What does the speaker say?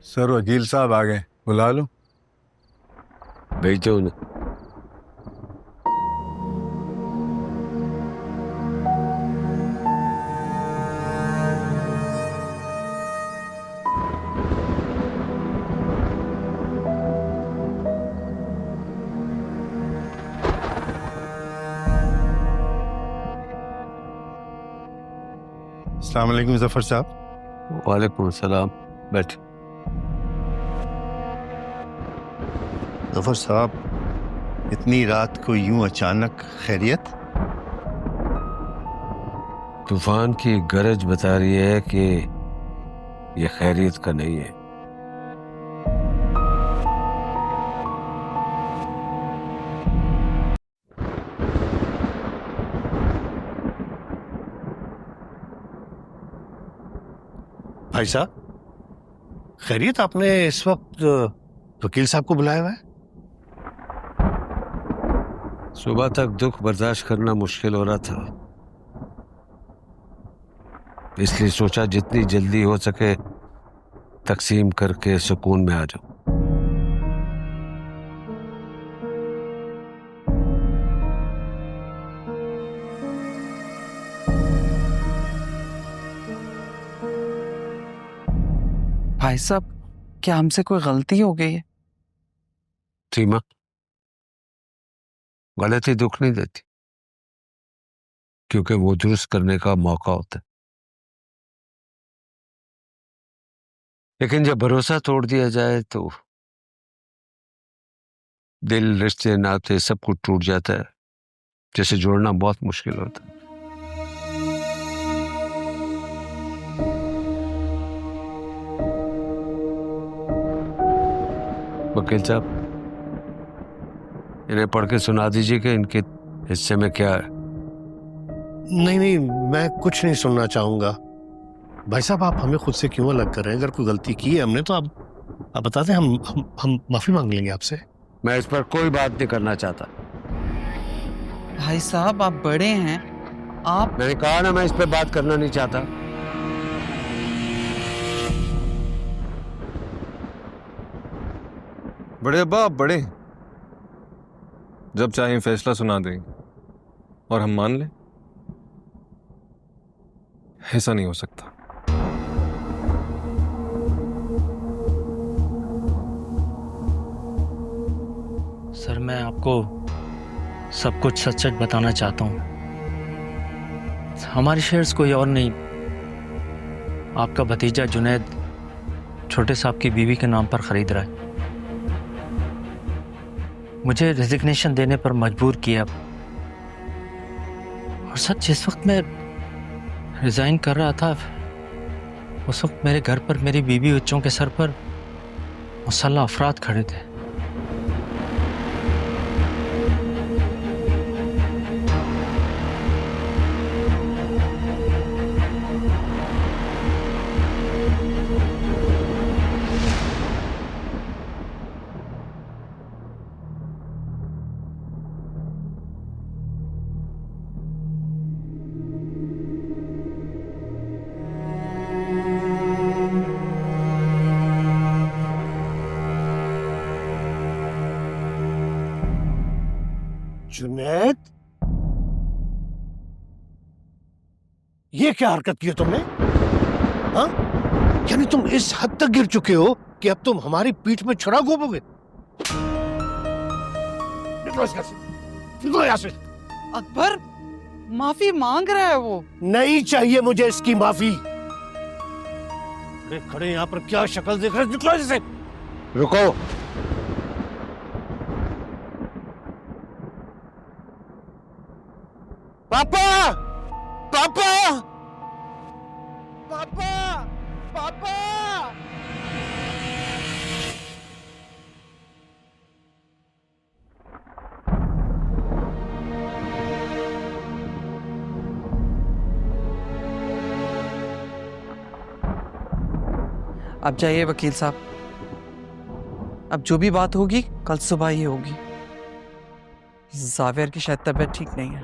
Sir वकील साहब आ गए, बुला लो। भेजो उन्हें। अस्सलाम वालेकुम जफर साहब। वालेकुम सलाम। बैठ। जफर साहब, इतनी रात को यूं अचानक खैरियत? तूफान की गरज बता रही है कि ये खैरियत का नहीं है। भाई साहब खैरियत, आपने इस वक्त वकील साहब को बुलाया हुआ है? सुबह तक दुख बर्दाश्त करना मुश्किल हो रहा था, इसलिए सोचा जितनी जल्दी हो सके तकसीम करके सुकून में आ जाऊं। भाई साहब, क्या हमसे कोई गलती हो गई है? सीमा, गलती दुख नहीं देती, क्योंकि वो दुरुस्त करने का मौका होता है। लेकिन जब भरोसा तोड़ दिया जाए तो दिल, रिश्ते, नाते सब कुछ टूट जाता है, जिसे जोड़ना बहुत मुश्किल होता है। वकील साहब, इन्हें पढ़ के सुना दीजिए कि इनके हिस्से में क्या है। नहीं नहीं, मैं कुछ नहीं सुनना चाहूंगा। भाई साहब, आप हमें खुद से क्यों अलग कर रहे हैं? अगर कोई गलती की है हमने तो आप बता दें, हम माफी मांग लेंगे आपसे। मैं इस पर कोई बात नहीं करना चाहता। भाई साहब, आप बड़े हैं। आप मैंने कहा ना, मैं इस पर बात करना नहीं चाहता। बड़े अब्बा, आप बड़े, जब चाहें फैसला सुना दें और हम मान लें। ऐसा नहीं हो सकता। सर, मैं आपको सब कुछ सच सच बताना चाहता हूँ। हमारे शेयर्स कोई और नहीं, आपका भतीजा जुनैद छोटे साहब की बीवी के नाम पर खरीद रहा है। मुझे रेजिग्नेशन देने पर मजबूर किया। और सच, जिस वक्त मैं रिजाइन कर रहा था, उस वक्त मेरे घर पर मेरी बीवी बच्चों के सर पर मुसल्लह अफराद खड़े थे। जुनैद, ये क्या हरकत की है तुमने? हाँ, यानी तुम इस हद तक गिर चुके हो कि अब तुम हमारी पीठ में छुरा घोपोगे? निकलो इसके से, निकलो यहाँ से। अकबर, माफी मांग रहा है वो। नहीं चाहिए मुझे इसकी माफी। खड़े खड़े यहाँ पर क्या शक्ल देख रहे? निकलो इससे। रुको। पापा, पापा, पापा, पापा। आप जाइए वकील साहब, अब जो भी बात होगी कल सुबह ही होगी। जावेर की शायद तबीयत ठीक नहीं है।